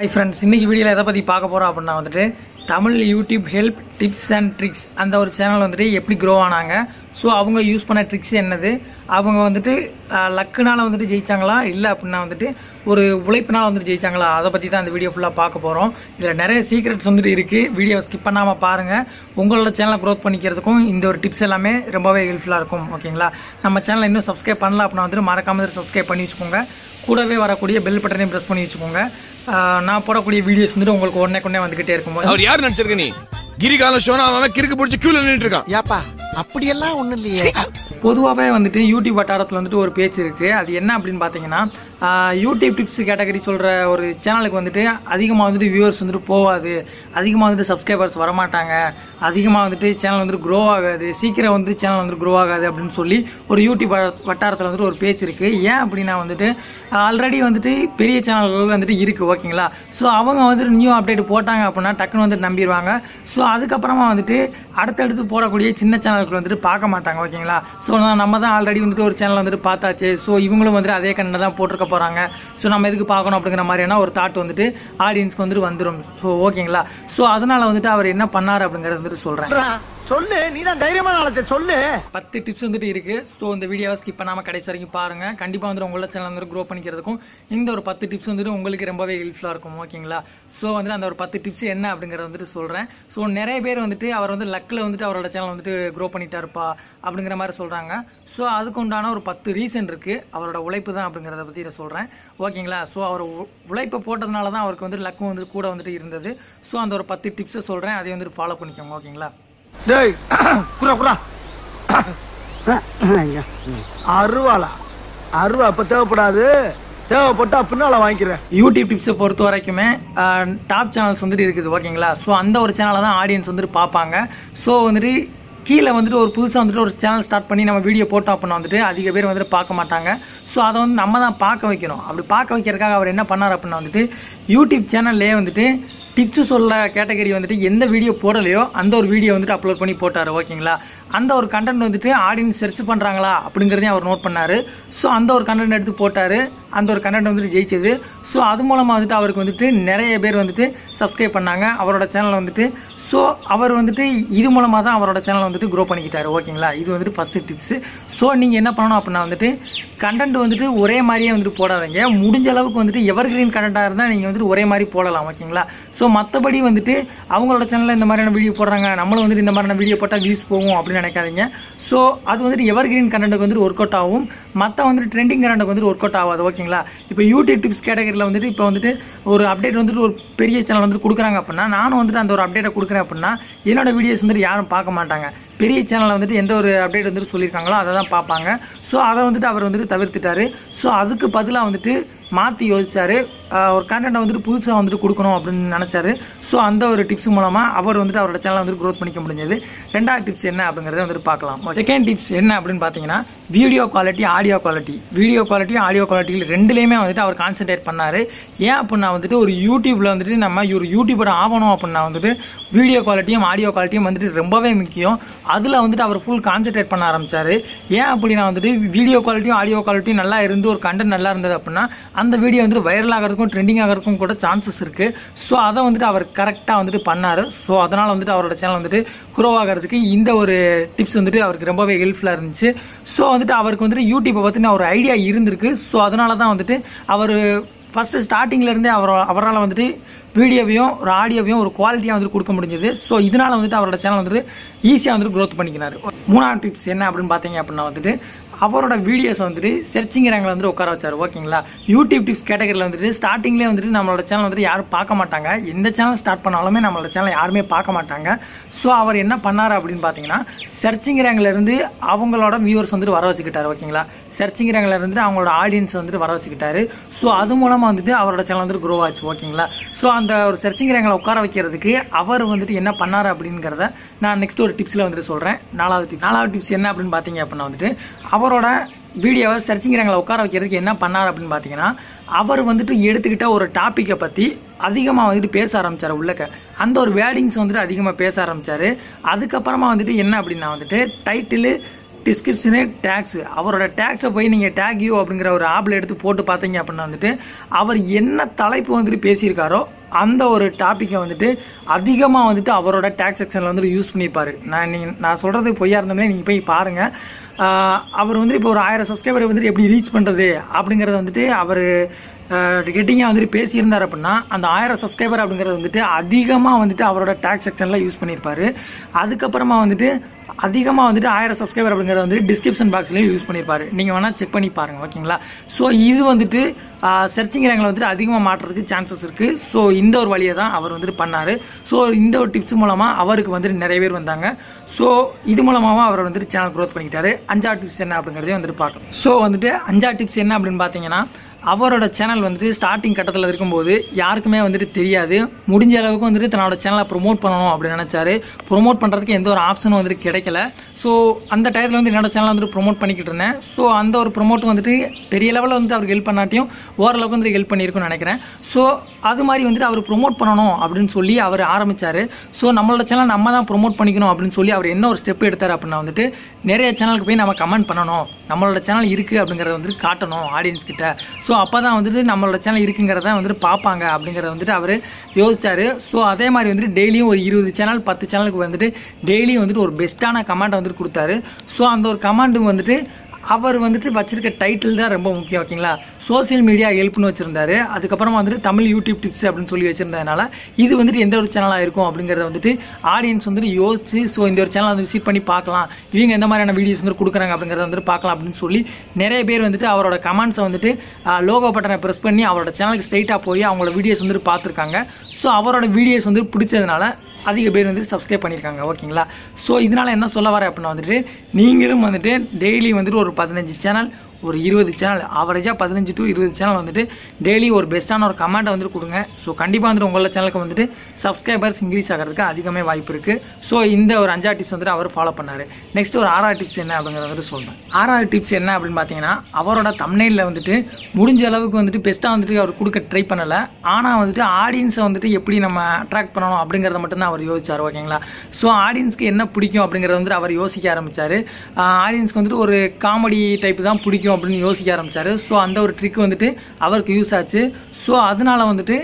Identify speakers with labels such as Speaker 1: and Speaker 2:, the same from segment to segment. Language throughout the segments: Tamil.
Speaker 1: Hi friends, இன்னைக்கு வீடியோல எதை பத்தி பார்க்க போறோம் அப்படினா வந்துட்டு Tamil YouTube help tips and tricks அந்த ஒரு சேனல் வந்துட்டு எப்படி grow ஆனாங்க சோ அவங்க யூஸ் பண்ண ட்ரிக்ஸ் என்னது அவங்க வந்துட்டு லக்குனால வந்துட்டு ஜெயிச்சாங்களா இல்ல அப்படினா வந்துட்டு ஒரு உழைப்புனால வந்துட்டு ஜெயிச்சாங்களா அத பத்தி தான் இந்த வீடியோ ஃபுல்லா பார்க்க போறோம் இதுல நிறைய சீக்ரெட்ஸ் வந்துட்டு இருக்கு வீடியோவை ஸ்கிப் பண்ணாம பாருங்க உங்களோட சேனலை growth பண்ணிக்கிறதுக்கும் இந்த ஒரு டிப்ஸ் எல்லாமே ரொம்பவே ஹெல்ப்ஃபுல்லா இருக்கும் ஓகேங்களா நம்ம சேனலை இன்னும் சப்ஸ்கிரைப் பண்ணல அப்படினா வந்துட்டு மறக்காம சப்ஸ்கிரைப் பண்ணி வெச்சுக்கோங்க கூடவே வரக்கூடிய பெல் பட்டனையும் பிரஸ் பண்ணி வெச்சுக்கோங்க நான் போடக்கூடிய வீடியோஸ் வந்து உங்களுக்கு ஒண்ணே வந்துகிட்டே இருக்கும்
Speaker 2: அவர் யார் நினைச்சிருக்க நீ கிரிகால ஷோனா அவன் கிறுக்கு பிடிச்சு கியூல நின்னுட்டு இருக்கான்
Speaker 3: யாப்பா அப்படி எல்லாம் ஒண்ணு இல்லையே
Speaker 1: பொதுவாவே வந்துட்டு யூடியூப் வட்டாரத்துல வந்துட்டு ஒரு பேஜ் இருக்கு அது என்ன அப்படினு பாத்தீங்கன்னா யூடியூப் டிப்ஸ் கேட்டகரி சொல்ற ஒரு சேனலுக்கு வந்துட்டு அதிகமா வந்துட்டு வியூவர்ஸ் வந்துட்டு போவாது அதிகமா வந்துட்டு சப்ஸ்கிரைபர்ஸ் வர மாட்டாங்க அதிகமா வந்துட்டு சேனல் வந்துட்டு grow ஆகாது சீக்கிரம் வந்து சேனல் வந்துட்டு grow ஆகாது அப்படினு சொல்லி ஒரு யூடியூப் வட்டாரத்துல வந்துட்டு ஒரு பேஜ் இருக்கு ஏன் அப்படினா வந்துட்டு ஆல்ரெடி வந்துட்டு பெரிய சேனல்கள் வந்துட்டு இருக்கு ஓகேங்களா சோ அவங்க வந்துட்டு நியூ அப்டேட் போட்டாங்க அப்படினா டக்குன்னு வந்து நம்பிடுவாங்க சோ அதுக்கு அப்புறமா வந்துட்டு அடுத்து போடக்கூடிய சின்ன சேனல்கள் வந்துட்டு பார்க்க மாட்டாங்க ஓகேங்களா சோ நம்ம தான் ஆல்ரெடி வந்துட்டு ஒரு சேனல் வந்துட்டு பார்த்தாச்சு சோ இவங்களும் வந்துட்டு அதே கண்டென்ட் தான் போட்டுக்க போறாங்க சோ நம்ம எதுக்கு பார்க்கணும் அப்படிங்கிற மாதிரியான ஒரு தாட் வந்துட்டு ஆடியன்ஸ்க்கு வந்துட்டு வந்துரும் சோ ஓகேங்களா சோ அதனால வந்துட்டு அவர் என்ன பண்ணாரு அப்படிங்கறது வந்துட்டு சொல்றேன்
Speaker 3: சொல்லு நீ தான் தைரியமான ஆளு சொல்லு
Speaker 1: 10 டிப்ஸ் வந்துட்டு இருக்கு சோ இந்த வீடியோவை ஸ்கிப் பண்ணாம கடைசி வரைக்கும் பாருங்க கண்டிப்பா வந்து உங்களோட சேனல் வந்து grow பண்ணிக்கிறதுக்கும் இந்த ஒரு 10 டிப்ஸ் வந்துட்டு உங்களுக்கு ரொம்பவே ஹெல்ப்ஃபுல்லா இருக்கும் ஓகேங்களா சோ வந்து அந்த ஒரு 10 டிப்ஸ் என்ன அப்படிங்கறத வந்துட்டு சொல்றேன் சோ நிறைய பேர் வந்துட்டு அவர் வந்து லக்ல வந்துட்டு அவரோட சேனல் வந்துட்டு grow பண்ணிட்டாருப்பா அப்படிங்கிற மாதிரி சொல்றாங்க சோ அதுக்கு உண்டான ஒரு 10 ரீசன் இருக்கு அவரோட உழைப்பு தான் அப்படிங்கறத பத்தி நான் சொல்றேன் ஓகேங்களா சோ அவர் உழைப்பு போட்டதனால தான் அவருக்கு வந்து லக்கும் வந்து கூட வந்துட்டு இருந்தது சோ அந்த ஒரு 10 டிப்ஸ் சொல்றேன் அதை வந்துட்டு ஃபாலோ பண்ணிக்கோங்க ஓகேங்களா
Speaker 3: டேய் குரா குரா அருவாளா அருவா அப்ப தேவைப்படாது தேவைப்பட்டா பின்னால வாங்கிக்கிறேன்
Speaker 1: யூடியூப் டிப்ஸை பொறுத்த வரைக்குமே டாப் சேனல்ஸ் வந்துட்டு இருக்குது ஓகேங்களா ஸோ அந்த ஒரு சேனலை தான் ஆடியன்ஸ் வந்துட்டு பார்ப்பாங்க ஸோ வந்துட்டு கீழே வந்துட்டு ஒரு புதுசாக வந்துட்டு ஒரு சேனல் ஸ்டார்ட் பண்ணி நம்ம வீடியோ போட்டோம் அப்படின்னா வந்துட்டு அதிக பேர் வந்துட்டு பார்க்க மாட்டாங்க ஸோ அதை வந்து நம்ம தான் பார்க்க வைக்கணும் அப்படி பார்க்க வைக்கிறதுக்காக அவர் என்ன பண்ணார் அப்படின்னா வந்துட்டு யூடியூப் சேனல்லே வந்துட்டு டிப்ஸ் சொல்ல கேட்டகரி வந்துட்டு எந்த வீடியோ போடலையோ அந்த ஒரு வீடியோ வந்துட்டு அப்லோட் பண்ணி போட்டார் ஓகேங்களா அந்த ஒரு கண்டென்ட் வந்துட்டு ஆடியன்ஸ் சர்ச் பண்ணுறாங்களா அப்படிங்கிறதையும் அவர் நோட் பண்ணார் ஸோ அந்த ஒரு கண்டென்ட் எடுத்து போட்டார் அந்த ஒரு கண்டென்ட் வந்துட்டு ஜெயிச்சது ஸோ அது மூலமாக வந்துட்டு அவருக்கு வந்துட்டு நிறைய பேர் வந்துட்டு சப்ஸ்கிரைப் பண்ணாங்க அவரோட சேனல் வந்துட்டு ஸோ அவர் வந்துட்டு இது மூலமாக தான் அவரோட சேனல் வந்துட்டு grow பண்ணிக்கிட்டாரு ஓகேங்களா இது வந்துட்டு ஃபர்ஸ்ட் டிப்ஸ் ஸோ நீங்கள் என்ன பண்ணணும் அப்படின்னா வந்துட்டு கண்டென்ட் வந்துட்டு ஒரே மாதிரியே வந்துட்டு போடாதீங்க முடிஞ்ச அளவுக்கு வந்துட்டு எவர் கிரீன் கண்டென்ட்டாக இருந்தால் நீங்கள் வந்துட்டு ஒரே மாதிரி போடலாம் ஓகேங்களா ஸோ மற்றபடி வந்துட்டு அவங்களோட சேனலில் இந்த மாதிரியான வீடியோ போடுறாங்க நம்மளும் வந்துட்டு இந்த மாதிரியான வீடியோ போட்டால் வியூஸ் போகும் அப்படின்னு நினைக்காதீங்க ஸோ அது வந்துட்டு எவர் கிரீன் கண்டென்ட்டுக்கு வந்துட்டு ஒர்க் அவுட் ஆகும் மற்ற வந்துட்டு ட்ரெண்டிங் கண்டென்ட்டுக்கு வந்துட்டு ஒர்க் அவுட் ஆகாது ஓகேங்களா இப்போ யூடியூப் டிப்ஸ் கேட்டகரியில் வந்துட்டு இப்போ வந்துட்டு ஒரு அப்டேட் வந்துட்டு ஒரு பெரிய சேனல் வந்துட்டு கொடுக்குறாங்க அப்படின்னா நானும் வந்துட்டு அந்த ஒரு அப்டேட்டை கொடுக்குறேன் அப்படின்னா என்னோட வீடியோஸ் வந்துட்டு யாரும் பார்க்க மாட்டாங்க பெரிய சேனலில் வந்துட்டு எந்த ஒரு அப்டேட் வந்துட்டு சொல்லியிருக்காங்களோ அதை தான் பார்ப்பாங்க ஸோ அதை வந்துட்டு அவர் வந்துட்டு தவிர்த்துட்டாரு ஸோ அதுக்கு பதிலாக வந்துட்டு மாற்றி யோசிச்சாரு ஒரு கண்டென்ட்டை வந்துட்டு புதுசாக வந்துட்டு கொடுக்கணும் அப்படின்னு நினச்சாரு ஸோ அந்த ஒரு டிப்ஸ் மூலமாக அவர் வந்துட்டு அவரோட சேனலை வந்துட்டு க்ரோத் பண்ணிக்க முடிஞ்சது ரெண்டாவது டிப்ஸ் என்ன அப்படிங்கிறத வந்துட்டு பார்க்கலாம் செகண்ட் டிப்ஸ் என்ன அப்படின்னு பார்த்தீங்கன்னா வீடியோ குவாலிட்டி ஆடியோ குவாலிட்டி ரெண்டுலேயுமே வந்துட்டு அவர் கான்சென்ட்ரேட் பண்ணார் ஏன் அப்படின்னா வந்துட்டு ஒரு யூடியூப்ல வந்துட்டு நம்ம ஒரு யூடியூபர் ஆகணும் அப்படின்னா வந்துட்டு வீடியோ குவாலிட்டியும் ஆடியோ குவாலிட்டியும் வந்துட்டு ரொம்பவே முக்கியம் அதில் வந்துட்டு அவர் ஃபுல் கான்சென்ட்ரேட் பண்ண ஆரம்பிச்சாரு ஏன் அப்படின்னா வந்துட்டு வீடியோ குவாலிட்டியும் ஆடியோ குவாலிட்டியும் நல்லா இருந்து ஒரு கண்டென்ட் நல்லா இருந்தது அப்படின்னா அந்த வீடியோ வந்துட்டு வைரல் ஆகிறதுக்கும் ட்ரெண்டிங் ஆகிறதுக்கும் கூட சான்சஸ் இருக்கு ஸோ அதை வந்துட்டு அவர் கரெக்டாக வந்துட்டு பண்ணாரு ஸோ அதனால வந்துட்டு அவரோட சேனல் வந்துட்டு க்ரோ ஆகிறதுக்கு இந்த ஒரு டிப்ஸ் வந்துட்டு அவருக்கு ரொம்பவே ஹெல்ப்ஃபுல்லாக இருந்துச்சு ஸோ வந்துட்டு அவருக்கு வந்துட்டு யூடியூப்பை பற்றின ஒரு ஐடியா இருந்திருக்கு ஸோ அதனால தான் வந்துட்டு அவர் ஃபர்ஸ்ட் ஸ்டார்டிங்ல இருந்தே அவரால் வந்துட்டு வீடியோவையும் ஒரு ஆடியோவையும் ஒரு குவாலிட்டியாக வந்துட்டு கொடுக்க முடிஞ்சது ஸோ இதனால வந்துட்டு அவரோட சேனல் வந்துட்டு ஈஸியாக வந்துட்டு க்ரோத் பண்ணிக்கினாரு மூணாவது டிப்ஸ் என்ன அப்படின்னு பார்த்தீங்க அப்படின்னா வந்துட்டு அவரோட வீடியோஸ் வந்துட்டு சர்ச்சிங் ரேங்கில் வந்துட்டு உட்கார வச்சாரு ஓகேங்களா யூடியூப் டிப்ஸ் கேட்டகரியில் வந்துட்டு ஸ்டார்டிங்லேயே வந்துட்டு நம்மளோட சேனல் வந்துட்டு யாரும் பார்க்க மாட்டாங்க எந்த சேனல் ஸ்டார்ட் பண்ணாலுமே நம்மளோட சேனல் யாருமே பார்க்க மாட்டாங்க ஸோ அவர் என்ன பண்ணாரு அப்படின்னு பார்த்தீங்கன்னா சர்ச்சிங் ரேங்கில் இருந்து அவங்களோட வியூவர்ஸ் வந்துட்டு வர வச்சுக்கிட்டாரு ஓகேங்களா சர்ச்சிங் ரேங்கில் இருந்து அவங்களோட ஆடியன்ஸ் வந்துட்டு வர வச்சுக்கிட்டாரு ஸோ அது மூலமாக வந்துட்டு அவரோட சேனல் வந்துட்டு க்ரோ ஆச்சு ஓகேங்களா ஸோ அந்த ஒரு சர்ச்சிங் ரேங்கில் உட்கார வைக்கிறதுக்கு அவர் வந்துட்டு என்ன பண்ணாரு அப்படிங்கிறத நான் நெக்ஸ்ட் ஒரு டிப்ஸில் வந்துட்டு சொல்கிறேன் நாலாவது டிப்ஸ் என்ன அப்படின்னு பார்த்தீங்க அப்படின்னா வந்துட்டு அவரோட வீடியோவை சர்ச்சிங் ரேங்கில் உட்கார வைக்கிறதுக்கு என்ன பண்ணார் அப்படின்னு பார்த்தீங்கன்னா அவர் வந்துட்டு எடுத்துக்கிட்ட ஒரு டாப்பிக்கை பற்றி அதிகமாக வந்துட்டு பேச ஆரம்பிச்சார் உள்ளக்க அந்த ஒரு வேர்டிங்ஸ் வந்துட்டு அதிகமாக பேச ஆரம்பிச்சாரு அதுக்கப்புறமா வந்துட்டு என்ன அப்படின்னா வந்துட்டு டைட்டிலு டிஸ்கிரிப்ஷனு டேக்ஸ், அவரோட டேக்ஸை போய் நீங்கள் டேக் யூ அப்படிங்கிற ஒரு ஆப்பில் எடுத்து போட்டு பார்த்தீங்க அப்படின்னா வந்துட்டு அவர் என்ன தலைப்பு வந்துட்டு பேசியிருக்காரோ அந்த ஒரு டாப்பிக்கை வந்துட்டு அதிகமாக வந்துட்டு அவரோட டேக்ஸ் செக்ஷனில் வந்துட்டு யூஸ் பண்ணியிருப்பாரு. நான் சொல்கிறது பொய்யா இருந்தோம்னா நீங்கள் போய் பாருங்கள். அவர் வந்துட்டு இப்போ ஒரு 1000 சப்ஸ்கிரைபரை வந்துட்டு எப்படி ரீச் பண்ணுறது அப்படிங்கிறத வந்துட்டு அவர் கெட்டிங்காக வந்துட்டு பேசியிருந்தார் அப்படின்னா அந்த 1000 சப்ஸ்கிரைபர் அப்படிங்கிறது வந்துட்டு அதிகமாக வந்துட்டு அவரோட டேக்ஸ் செக்ஷனில் யூஸ் பண்ணியிருப்பாரு. அதுக்கப்புறமா வந்துட்டு அதிகமாக வந்துட்டு 1000 சப்ஸ்கிரைபர் அப்படிங்கிறத வந்துட்டு டிஸ்கிரிப்ஷன் பாக்ஸ்லேயும் யூஸ் பண்ணியிருப்பாரு. நீங்கள் வேணால் செக் பண்ணி பாருங்கள், ஓகேங்களா? ஸோ இது வந்துட்டு சர்ச்சிங் ரேங்கில் வந்துட்டு அதிகமாக மாற்றுறதுக்கு சான்சஸ் இருக்குது. ஸோ இந்த ஒரு வழியை தான் அவர் வந்துட்டு பண்ணார். ஸோ இந்த ஒரு டிப்ஸ் மூலமாக அவருக்கு வந்துட்டு நிறைய பேர் வந்தாங்க. ஸோ இது மூலமாக அவர் வந்துட்டு சேனல் க்ரோத் பண்ணிக்கிட்டாரு. 5ஆவது டிப்ஸ் என்ன அப்படிங்கிறதே வந்துட்டு பார்க்கணும். ஸோ வந்துட்டு 5ஆவது டிப்ஸ் என்ன அப்படின்னு பார்த்தீங்கன்னா, அவரோட சேனல் வந்துட்டு ஸ்டார்டிங் கட்டத்தில் இருக்கும்போது யாருக்குமே வந்துட்டு தெரியாது. முடிஞ்ச அளவுக்கு வந்துட்டு தன்னோட சேனலை ப்ரொமோட் பண்ணணும் அப்படின்னு நினச்சாரு. ப்ரொமோட் பண்ணுறதுக்கு எந்த ஒரு ஆப்ஷனும் வந்துட்டு கிடைக்கல. ஸோ அந்த டயத்தில் வந்து என்னோட சேனலை வந்துட்டு ப்ரொமோட் பண்ணிக்கிட்டு இருந்தேன். ஸோ அந்த ஒரு ப்ரொமோட் வந்துட்டு பெரிய லெவலில் வந்துட்டு அவருக்கு ஹெல்ப் பண்ணாட்டியும் ஓரளவுக்கு வந்துட்டு ஹெல்ப் பண்ணியிருக்குன்னு நினைக்கிறேன். ஸோ அது மாதிரி வந்துட்டு அவர் ப்ரொமோட் பண்ணணும் அப்படின்னு சொல்லி அவர் ஆரம்பித்தார். ஸோ நம்மளோட சேனல் நம்ம தான் ப்ரொமோட் பண்ணிக்கணும் அப்படின்னு சொல்லி அவர் என்ன ஒரு ஸ்டெப் எடுத்தார் அப்படின்னா வந்துட்டு நிறைய சேனலுக்கு போய் நம்ம கமெண்ட் பண்ணணும், நம்மளோட சேனல் இருக்குது அப்படிங்கிறத வந்துட்டு காட்டணும் ஆடியன்ஸ் கிட்ட. ஸோ அப்போ தான் வந்துட்டு நம்மளோட சேனல் இருக்குங்கிறத வந்துட்டு பார்ப்பாங்க அப்படிங்கிறத வந்துட்டு அவர் யோசிச்சார். ஸோ அதே மாதிரி வந்துட்டு டெய்லியும் ஒரு 20 சேனல் 10 சேனலுக்கு வந்துட்டு டெய்லியும் வந்துட்டு ஒரு பெஸ்ட்டான கமெண்ட் வந்துட்டு கொடுத்தாரு. ஸோ அந்த ஒரு கமெண்ட் வந்துட்டு அவர் வந்துட்டு வச்சிருக்க டைட்டில் தான் ரொம்ப முக்கியம், ஓகேங்களா? சோசியல் மீடியா ஹெல்ப்னு வச்சிருந்தாரு. அதுக்கப்புறமா வந்துட்டு தமிழ் யூடியூப் டிப்ஸ் அப்படின்னு சொல்லி வச்சிருந்ததுனால இது வந்துட்டு எந்த ஒரு சேனலாக இருக்கும் அப்படிங்கிறத வந்துட்டு ஆடியன்ஸ் வந்துட்டு யோசிச்சு ஸோ இந்த ஒரு சேனலை வந்து விசிட் பண்ணி பார்க்கலாம், இவங்க எந்த மாதிரியான வீடியோஸ் வந்துட்டு கொடுக்குறாங்க அப்படிங்கிறத வந்துட்டு பார்க்கலாம் அப்படின்னு சொல்லி நிறைய பேர் வந்துட்டு அவரோட கமெண்ட்ஸை வந்துட்டு லோகோ பட்டனை ப்ரெஸ் பண்ணி அவரோட சேனலுக்கு ஸ்ட்ரைட்டாக போய் அவங்களோட வீடியோஸ் வந்துட்டு பார்த்துருக்காங்க. ஸோ அவரோட வீடியோஸ் வந்துட்டு பிடிச்சதுனால அதிக பேர் வந்துட்டு சப்ஸ்கிரைப் பண்ணியிருக்காங்க, ஓகேங்களா? ஸோ இதனால் என்ன சொல்ல வரேன் அப்படின்னா வந்துட்டு நீங்களும் வந்துட்டு டெய்லி வந்துட்டு ஒரு 15 சேனல் ஒரு 20 சேனல் ஆவரேஜாக 15 to 20 சேனல் வந்துட்டு டெய்லி ஒரு பெஸ்ட்டான ஒரு கமெண்ட்டை வந்துட்டு கொடுங்க. ஸோ கண்டிப்பாக வந்துட்டு உங்களோட சேனலுக்கு வந்துட்டு சப்ஸ்கிரைபர்ஸ் இன்க்ரீஸ் ஆகிறதுக்கு அதிகமே வாய்ப்பு இருக்குது. ஸோ இந்த ஒரு 5ஆவது டிப்ஸ் வந்துட்டு அவர் ஃபாலோ பண்ணார். நெக்ஸ்ட் ஒரு 6ஆவது டிப்ஸ் என்ன அப்படிங்கிறத வந்துட்டு சொல்கிறேன். 6ஆவது டிப்ஸ் என்ன அப்படின்னு பார்த்தீங்கன்னா, அவரோட தம்ப்நெயிலில் வந்துட்டு முடிஞ்ச அளவுக்கு வந்துட்டு பெஸ்ட்டாக வந்துட்டு அவர் கொடுக்க ட்ரை பண்ணலை. ஆனால் வந்துட்டு ஆடியன்ஸை வந்துட்டு எப்படி நம்ம அட்ராக்ட் பண்ணணும் அப்படிங்கிறத மட்டும்தான் அவர் யோசிச்சார், ஓகேங்களா? ஸோ ஆடியன்ஸ்க்கு என்ன பிடிக்கும் அப்படிங்கிறத வந்துட்டு அவர் யோசிக்க ஆரம்பித்தார். ஆடியன்ஸ்க்கு வந்துட்டு ஒரு காமெடி டைப் தான் பிடிக்கும் அப்படின்னு யோசிக்க ஆரம்பிச்சாரு. ஸோ அந்த ஒரு ட்ரிக் வந்துட்டு அவருக்கு யூஸ் ஆச்சு. ஸோ அதனால வந்துட்டு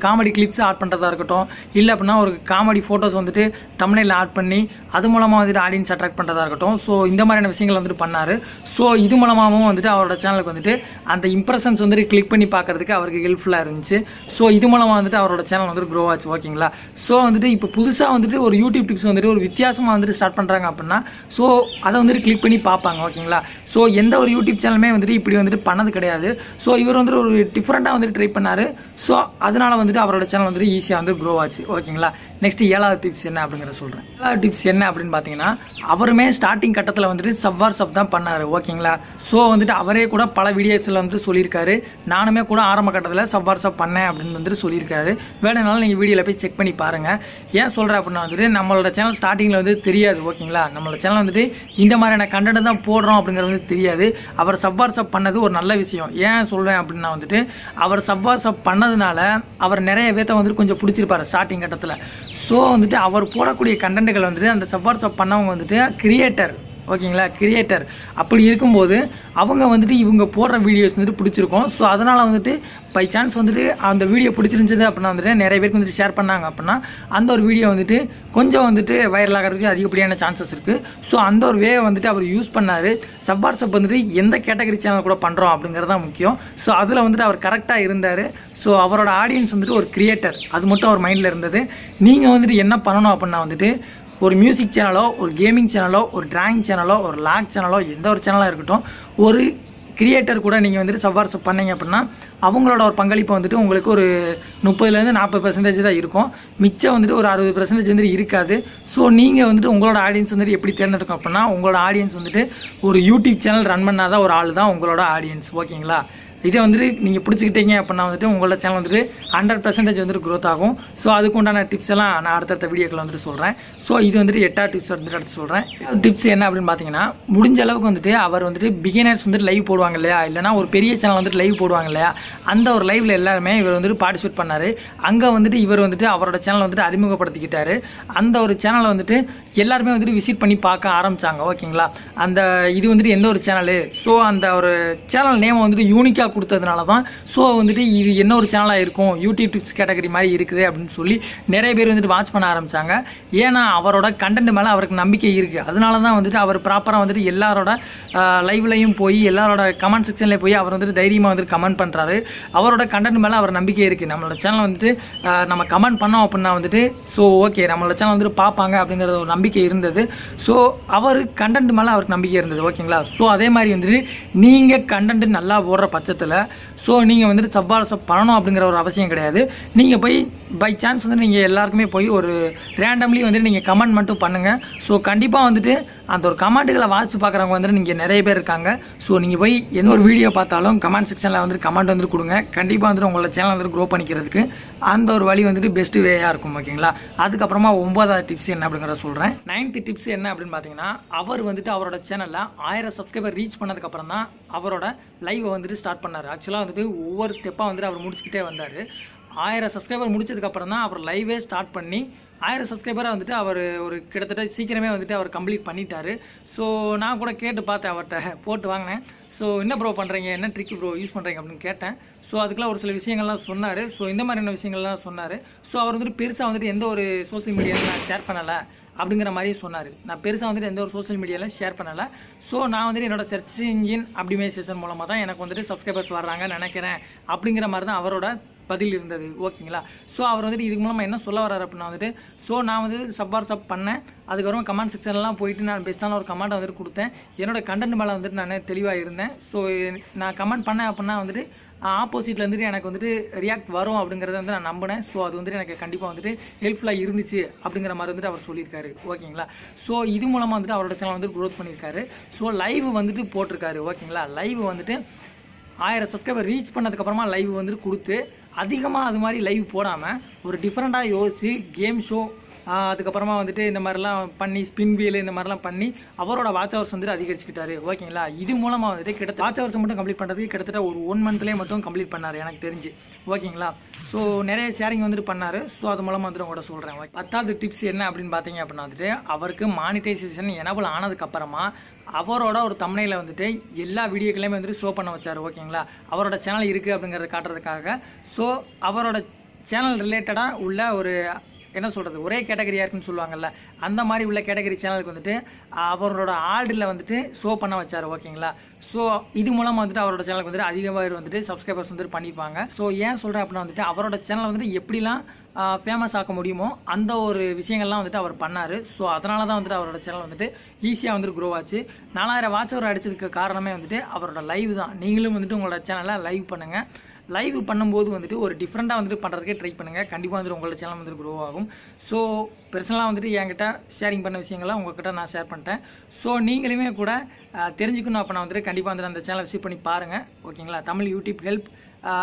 Speaker 1: காமெடி கிளிப்ஸ் ஆட் பண்ணுறதா இருக்கட்டும், இல்லை அப்படின்னா ஒரு காமெடி ஃபோட்டோஸ் வந்துட்டு தம்ப்நெயிலில் ஆட் பண்ணி அது மூலமாக வந்துட்டு ஆடியன்ஸ் அட்ராக்ட் பண்ணுறதா இருக்கட்டும். ஸோ இந்த மாதிரியான விஷயங்கள் வந்துட்டு பண்ணார். ஸோ இது மூலமாகவும் வந்துட்டு அவரோட சேனலுக்கு வந்துட்டு அந்த இம்ப்ரெஷன்ஸ் வந்துட்டு கிளிக் பண்ணி பார்க்கறதுக்கு அவருக்கு ஹெல்ப்ஃபுல்லாக இருந்துச்சு. ஸோ இது மூலமாக வந்துட்டு அவரோட சேனல் வந்துட்டு க்ரோ ஆச்சு, ஓகேங்களா? ஸோ வந்துட்டு இப்போ புதுசாக வந்துட்டு ஒரு யூடியூப் டிப்ஸ் வந்துட்டு ஒரு வித்தியாசமாக வந்துட்டு ஸ்டார்ட் பண்ணுறாங்க அப்படின்னா ஸோ அதை வந்துட்டு கிளிக் பண்ணி பார்ப்பாங்க, ஓகேங்களா? ஸோ எந்த ஒரு யூடியூப் சேனலுமே வந்துட்டு இப்படி வந்துட்டு பண்ணது கிடையாது. ஸோ இவர் வந்துட்டு ஒரு டிஃப்ரெண்ட்டாக வந்துட்டு ட்ரை பண்ணார். ஸோ அதனால வந்துட்டு அவரோட சேனல் வந்துட்டு ஈஸியாக வந்து க்ரோ ஆச்சு, ஓகேங்களா? நெக்ஸ்ட் 7ஆவது டிப்ஸ் என்ன அப்படிங்கிறத சொல்கிறேன். 7ஆவது டிப்ஸ் என்ன அப்படின்னு பார்த்தீங்கன்னா, அவருமே ஸ்டார்டிங் கட்டத்தில் வந்துட்டு சப் தான் பண்ணார், ஓகேங்களா? ஸோ வந்துட்டு அவரே கூட பல வீடியோஸில் வந்துட்டு சொல்லியிருக்காரு. நானுமே கூட ஆரம்ப கட்டத்தில் சப் பண்ணேன் அப்படின்னு வந்துட்டு சொல்லியிருக்காரு. வேணுனாலும் நீங்கள் வீடியோவில் போய் செக் பண்ணி பாருங்கள். ஏன் சொல்கிறேன் அப்படின்னா வந்துட்டு நம்மளோட சேனல் ஸ்டார்டிங்கில் வந்து தெரியாது, ஓகேங்களா? நம்மளோட சேனல் வந்துட்டு இந்த மாதிரியான கண்டென்ட் தான் போடுறோம் அப்படிங்கிறது வந்து தெரியாது. அவர் சப் பண்ணது ஒரு நல்ல விஷயம். ஏன் சொல்கிறேன் அப்படின்னா வந்துட்டு அவர் சப் பண்ணதுனால அவர் நிறைய பேர்த்த வந்துட்டு கொஞ்சம் பிடிச்சிருப்பாரு ஸ்டார்டிங் கட்டத்தில். ஸோ வந்துட்டு அவர் போடக்கூடிய கண்டென்ட்டுகள் வந்துட்டு அந்த சப் பண்ணவங்க வந்துட்டு கிரியேட்டர், ஓகேங்களா? கிரியேட்டர் அப்படி இருக்கும்போது அவங்க வந்துட்டு இவங்க போடுற வீடியோஸ் வந்துட்டு பிடிச்சிருக்கும். ஸோ அதனால் வந்துட்டு பை சான்ஸ் வந்துட்டு அந்த வீடியோ பிடிச்சிருந்துச்சு அப்படின்னா வந்துட்டு நிறைய பேருக்கு வந்துட்டு ஷேர் பண்ணாங்க அப்படின்னா அந்த ஒரு வீடியோ வந்துட்டு கொஞ்சம் வந்துட்டு வைரல் ஆகிறதுக்கு அதிகப்படியான சான்சஸ் இருக்குது. ஸோ அந்த ஒரு வே வந்துட்டு அவர் யூஸ் பண்ணார். சப் வந்துட்டு எந்த கேட்டகரி சேனல் கூட பண்ணுறோம் அப்படிங்கிறது தான் முக்கியம். ஸோ அதில் வந்துட்டு அவர் கரெக்டாக இருந்தார். ஸோ அவரோட ஆடியன்ஸ் வந்துட்டு ஒரு கிரியேட்டர், அது மட்டும் அவர் மைண்டில் இருந்தது. நீங்கள் வந்துட்டு என்ன பண்ணணும் அப்படின்னா வந்துட்டு ஒரு மியூசிக் சேனலோ, ஒரு கேமிங் சேனலோ, ஒரு டிராயிங் சேனலோ, ஒரு லாக் சேனலோ, எந்த ஒரு சேனலாக இருக்கட்டும், ஒரு கிரியேட்டர் கூட நீங்கள் வந்துட்டு சப் பண்ணீங்க அப்படின்னா அவங்களோட ஒரு பங்களிப்பு வந்துட்டு உங்களுக்கு ஒரு 30% 40% தான் இருக்கும். மிச்சம் வந்துட்டு ஒரு 60% வந்துட்டு இருக்காது. ஸோ நீங்கள் வந்துட்டு உங்களோட ஆடியன்ஸ் வந்துட்டு எப்படி தேர்ந்தெடுக்கும் அப்படின்னா உங்களோட ஆடியன்ஸ் வந்துட்டு ஒரு யூடியூப் சேனல் ரன் பண்ணாத ஒரு ஆள் தான் உங்களோட ஆடியன்ஸ், ஓகேங்களா? இதை வந்துட்டு நீங்கள் பிடிச்சிக்கிட்டீங்க அப்படின்னா வந்துட்டு உங்களோட சேனல் வந்துட்டு 100% வந்துட்டு க்ரோத் ஆகும். ஸோ அதுக்கு உண்டான டிப்ஸ் எல்லாம் நான் அடுத்தடுத்த வீடியோக்கள் வந்துட்டு சொல்கிறேன். ஸோ இது வந்துட்டு 8வது டிப்ஸ் வந்துட்டு அடுத்து சொல்கிறேன். டிப்ஸ் என்ன அப்படின்னு பார்த்தீங்கன்னா, முடிஞ்ச அளவுக்கு வந்துட்டு அவர் வந்துட்டு பிகினர்ஸ் வந்துட்டு லைவ் போடுவாங்க இல்லையா, இல்லைனா ஒரு பெரிய சேனல் வந்துட்டு லைவ் போடுவாங்க இல்லையா, அந்த ஒரு லைவ்ல எல்லாருமே இவர் வந்துட்டு பார்ட்டிசிபேட் பண்ணார். அங்கே வந்துட்டு இவர் வந்துட்டு அவரோட சேனல் வந்துட்டு அறிமுகப்படுத்திக்கிட்டாரு. அந்த ஒரு சேனலை வந்துட்டு எல்லாருமே வந்துட்டு விசிட் பண்ணி பார்க்க ஆரம்பிச்சாங்க. ஓகேங்களா, அந்த இது வந்துட்டு எந்த ஒரு சேனலு, ஸோ அந்த ஒரு சேனல் நேம் வந்துட்டு யூனிக்காக கொடுத்ததுனால தான் ஸோ வந்துட்டு இது என்ன ஒரு சேனலாக இருக்கும், யூடியூப் டிப்ஸ் கேட்டகரி மாதிரி இருக்குது அப்படின்னு சொல்லி நிறைய பேர் வந்துட்டு வாட்ச் பண்ண ஆரம்பித்தாங்க. ஏன்னா அவரோட கண்டென்ட் மேலே அவருக்கு நம்பிக்கை இருக்குது. அதனால தான் வந்துட்டு அவர் ப்ராப்பராக வந்துட்டு எல்லாரோட லைவ்லையும் போய் எல்லாரோட கமெண்ட் செக்ஷன்லேயும் போய் அவர் வந்துட்டு தைரியமாக வந்துட்டு கமெண்ட் பண்ணுறாரு. அவரோட கண்டென்ட் மேலே அவர் நம்பிக்கை இருக்குது. நம்மளோட சேனல் வந்துட்டு நம்ம கமெண்ட் பண்ணோம் அப்படின்னா வந்துட்டு ஸோ ஓகே நம்மளோட சேனல் வந்துட்டு பார்ப்பாங்க அப்படிங்கிறது ஒரு நம்பிக்கை இருந்தது. ஸோ அவர் கண்டென்ட் மேலே அவருக்கு நம்பிக்கை இருந்தது. ஓகேங்களா, ஸோ அதே மாதிரி வந்துட்டு நீங்கள் கண்டென்ட் நல்லா போடுற பட்சத்தில் ஸோ நீங்கள் வந்துட்டு சப் பண்ணணும் அப்படிங்கிற ஒரு அவசியம் கிடையாது. நீங்கள் போய் பை சான்ஸ் வந்து நீங்கள் எல்லாருக்குமே போய் ஒரு ரேண்டம்லி வந்துட்டு நீங்கள் கமெண்ட் மட்டும் பண்ணுங்கள். ஸோ கண்டிப்பாக வந்துட்டு அந்த ஒரு கமெண்ட்டுகளை வாட்ச் பார்க்குறவங்க வந்துட்டு நீங்கள் நிறைய பேர் இருக்காங்க. ஸோ நீங்கள் போய் எந்த ஒரு வீடியோ பார்த்தாலும் கமெண்ட் செக்ஷனில் வந்துட்டு கமெண்ட் வந்துட்டு கொடுங்க. கண்டிப்பாக வந்துட்டு உங்களோட சேனல் வந்துட்டு க்ரோ பண்ணிக்கிறதுக்கு அந்த ஒரு வழி வந்துட்டு பெஸ்ட் வேயாக இருக்கும். ஓகேங்களா, அதுக்கப்புறமா 9வது டிப்ஸ் என்ன அப்படிங்கிறத சொல்கிறேன். 9th டிப்ஸ் என்ன அப்படின்னு பார்த்தீங்கன்னா, அவர் வந்துட்டு அவரோட சேனலில் 1000 சப்ஸ்கிரைபர் ரீச் பண்ணதுக்கப்புறம் தான் அவரோட லைவை வந்துட்டு ஸ்டார்ட் பண்ணார். ஆக்சுவலாக வந்துட்டு ஒவ்வொரு ஸ்டெப்பாக வந்துட்டு அவர் முடிச்சுக்கிட்டே வந்தார். 1000 சப்ஸ்கிரைபர் முடிச்சதுக்கப்புறம் தான் அவர் லைவே ஸ்டார்ட் பண்ணி 1000 சப்ஸ்கிரைபரை வந்துட்டு அவர் ஒரு கிட்டத்தட்ட சீக்கிரமே வந்துட்டு அவர் கம்ப்ளீட் பண்ணிட்டார். ஸோ நான் கூட கேட்டு பார்த்தேன், அவர்கிட்ட போட்டு வாங்கினேன். ஸோ என்ன ப்ரோ பண்ணுறீங்க, என்ன ட்ரிக் ப்ரோ யூஸ் பண்ணுறீங்க அப்படின்னு கேட்டேன். ஸோ அதுக்கெல்லாம் ஒரு சில விஷயங்கள்லாம் சொன்னார். ஸோ இந்த மாதிரியான விஷயங்கள்லாம் சொன்னார். ஸோ அவர் வந்துட்டு பெருசாக வந்துட்டு எந்த ஒரு சோஷியல் மீடியாவில் நான் ஷேர் பண்ணலை அப்படிங்கிற மாதிரி சொன்னார். நான் பெருசாக வந்துட்டு எந்த ஒரு சோஷியல் மீடியாவில் ஷேர் பண்ணலை. ஸோ நான் வந்துட்டு என்னோட சர்ச் இன்ஜின் ஆப்டிமைசேஷன் மூலமாக தான் எனக்கு வந்துட்டு சப்ஸ்கிரைபர்ஸ் வர்றாங்கன்னு நினைக்கிறேன் அப்படிங்கிற மாதிரி தான் அவரோட பதில் இருந்தது. ஓகேங்களா, ஸோ அவர் வந்துட்டு இதுக்கு மூலமாக என்ன சொல்ல வர்றாரு அப்படின்னா வந்துட்டு ஸோ நான் வந்து சப் பண்ணேன். அதுக்கப்புறம் கமெண்ட் செக்ஷன்லாம் போயிட்டு நான் பெஸ்ட்டான ஒரு கமெண்ட் வந்துட்டு கொடுத்தேன். என்னோட கண்டென்ட் மேலே வந்துட்டு நான் தெளிவாக இருந்தேன். ஸோ நான் கமெண்ட் பண்ணேன் அப்படின்னா வந்துட்டு ஆப்போசிட்டில் வந்துட்டு எனக்கு வந்துட்டு ரியாக்ட் வரும் அப்படிங்கிறத வந்து நான் நம்பினேன். ஸோ அது வந்துட்டு எனக்கு கண்டிப்பாக வந்துட்டு ஹெல்ப்ஃபுல்லாக இருந்துச்சு அப்படிங்கிற மாதிரி வந்துட்டு அவர் சொல்லியிருக்காரு. ஓகேங்களா, ஸோ இது மூலமாக வந்துட்டு அவரோட சேனல் வந்துட்டு க்ரோத் பண்ணியிருக்காரு. ஸோ லைவ் வந்துட்டு போட்டிருக்காரு. ஓகேங்களா, லைவ் வந்துட்டு 1000 சப்ஸ்கிரைபர் ரீச் பண்ணதுக்கப்புறமா லைவ் வந்துட்டு கொடுத்து அதிகமாக அது மாதிரி லைவ் போடாமல் ஒரு டிஃப்ரெண்ட்டாக யோசிச்சு கேம் ஷோ அதுக்கப்புறமா வந்துட்டு இந்த மாதிரிலாம் பண்ணி ஸ்பின் வீல் இந்த மாதிரிலாம் பண்ணி அவரோட வாட்ச் ஹவர்ஸ் வந்துட்டு அதிகரிச்சுக்கிட்டாரு. ஓகேங்களா, இது மூலமாக வந்துட்டு கிட்டத்தட்ட வாட்ச் ஹவர்ஸ் மட்டும் கம்ப்ளீட் பண்ணுறதுக்கு கிட்டத்தட்ட ஒரு 1 மந்த்லேயே மட்டும் கம்ப்ளீட் பண்ணார் எனக்கு தெரிஞ்சு. ஓகேங்களா, ஸோ நிறைய ஷேரிங் வந்துட்டு பண்ணார். ஸோ அது மூலமாக வந்துட்டு உங்கள்கிட்ட சொல்கிறேன். 10வது டிப்ஸ் என்ன அப்படின்னு பார்த்தீங்க அப்படின்னா வந்துட்டு அவருக்கு மானிட்டைசேஷன் எனேபிள் ஆனதுக்கப்புறமா அவரோட ஒரு தம்ப்நெயில வந்துட்டு எல்லா வீடியோக்களையுமே வந்துட்டு ஷோ பண்ண வச்சார். ஓகேங்களா, அவரோட சேனல் இருக்குது அப்படிங்கிறத காட்டுறதுக்காக. ஸோ அவரோட சேனல் ரிலேட்டடாக உள்ள ஒரு என்ன சொல்கிறது ஒரே கேட்டகரியாக இருக்குன்னு சொல்லுவாங்கல்ல, அந்த மாதிரி உள்ள கேட்டகரி சேனலுக்கு வந்துட்டு அவரோட ஆர்டரில் வந்துட்டு ஷோ பண்ண வச்சார். ஓகேங்களா, ஸோ இது மூலமாக வந்துட்டு அவரோட சேனலுக்கு வந்துட்டு அதிகமாக வந்துட்டு சப்ஸ்கிரைபர்ஸ் வந்துட்டு பண்ணிப்பாங்க. ஸோ ஏன் சொல்கிறேன் அப்படின்னா வந்துட்டு அவரோட சேனலை வந்துட்டு எப்படிலாம் ஃபேமஸ் ஆக்க முடியுமோ அந்த ஒரு விஷயங்கள்லாம் வந்துட்டு அவர் பண்ணார். ஸோ அதனால தான் வந்துட்டு அவரோட சேனல் வந்துட்டு ஈஸியாக வந்துட்டு க்ரோ ஆச்சு. 4000 வாட்ச் ஹவர் அடிச்சதுக்கு காரணமே வந்துட்டு அவரோட லைவ் தான். நீங்களும் வந்துட்டு உங்களோட சேனலில் லைவ் பண்ணுங்கள். லைவ் பண்ணும்போது வந்துட்டு ஒரு டிஃப்ரெண்ட்டாக வந்துட்டு பண்ணுறதுக்கே ட்ரை பண்ணுங்கள். கண்டிப்பாக வந்துட்டு உங்களோட சேனல் வந்துட்டு க்ரோ ஆகும். ஸோ பெர்சனலாக வந்துட்டு என்கிட்ட ஷேரிங் பண்ண விஷயங்கள்லாம் உங்கள்கிட்ட நான் ஷேர் பண்ணிட்டேன். ஸோ நீங்களுமே கூட தெரிஞ்சுக்கணும் அப்படின்னா வந்துட்டு கண்டிப்பாக வந்துட்டு அந்த சேனலை விசிட் பண்ணி பாருங்கள். ஓகேங்களா, Tamil YouTube help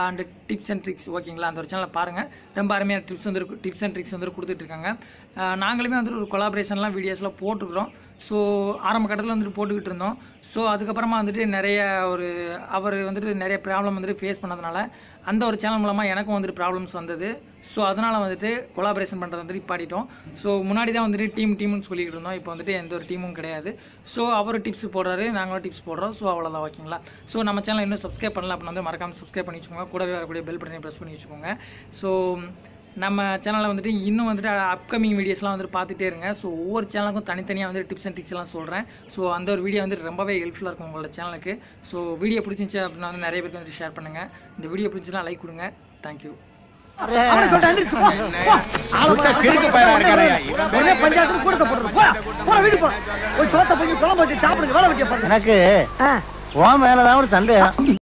Speaker 1: and tips and tricks. ஓகேங்களா, அந்த ஒரு சேனலை பாருங்கள். ரொம்ப அருமையான டிப்ஸ் அண்ட் ட்ரிக்ஸ் வந்துட்டு கொடுத்துட்ருக்காங்க. நாங்களுமே வந்துட்டு ஒரு கொலாபரேஷன்லாம் வீடியோஸ்லாம் போட்டுக்கிறோம். ஸோ ஆரம்ப கட்டத்தில் வந்துட்டு போட்டுக்கிட்டு இருந்தோம். ஸோ அதுக்கப்புறமா வந்துட்டு நிறைய அவர் வந்துட்டு நிறைய ப்ராப்ளம் வந்துட்டு ஃபேஸ் பண்ணதுனால அந்த ஒரு சேனல் மூலமாக எனக்கும் வந்துட்டு ப்ராப்ளம்ஸ் வந்தது. ஸோ அதனால் வந்துட்டு கொலாபரேஷன் பண்ணுறது வந்துட்டு நிப்பாட்டிட்டோம். ஸோ முன்னாடி தான் வந்துட்டு டீம்னு சொல்லிக்கிட்டு இருந்தோம். இப்போ வந்துட்டு எந்த ஒரு டீமும் கிடையாது. ஸோ அவர் டிப்ஸ் போடுறாரு, நாங்களும் டிப்ஸ் போடுறோம். ஸோ அவ்வளோதான். ஓகேங்களா, ஸோ நம்ம சேனல் இன்னும் சப்ஸ்கிரைப் பண்ணல அப்படின்னா வந்து மறக்காமல் சப்ஸ்கிரைப் பண்ணி வச்சுக்கோங்க. கூடவே வரக்கூடிய பெல் பட்டனை ப்ரெஸ் பண்ணி வச்சுக்கோங்க. ஸோ நம்ம சேனலில் வந்துட்டு இன்னும் வந்துட்டு அப்கமிங் வீடியோஸ்லாம் வந்துட்டு பார்த்துட்டே இருங்க. ஸோ ஒவ்வொரு சேனலுக்கும் தனித்தனியாக வந்துட்டு டிப்ஸ் அண்ட் ட்ரிக்ஸ் எல்லாம் சொல்கிறேன். ஸோ அந்த ஒரு வீடியோ வந்துட்டு ரொம்பவே ஹெல்ப்ஃபுல்லாக இருக்கும் உங்களோட சேனலுக்கு. ஸோ வீடியோ பிடிச்சிருந்துச்சு அப்படின்னா வந்து நிறைய பேருக்கு வந்துட்டு ஷேர் பண்ணுங்கள். இந்த வீடியோ பிடிச்சினா லைக் கொடுங்க. தேங்க்யூ.
Speaker 3: எனக்கு உன் மேலதான் ஒரு சந்தேகம்.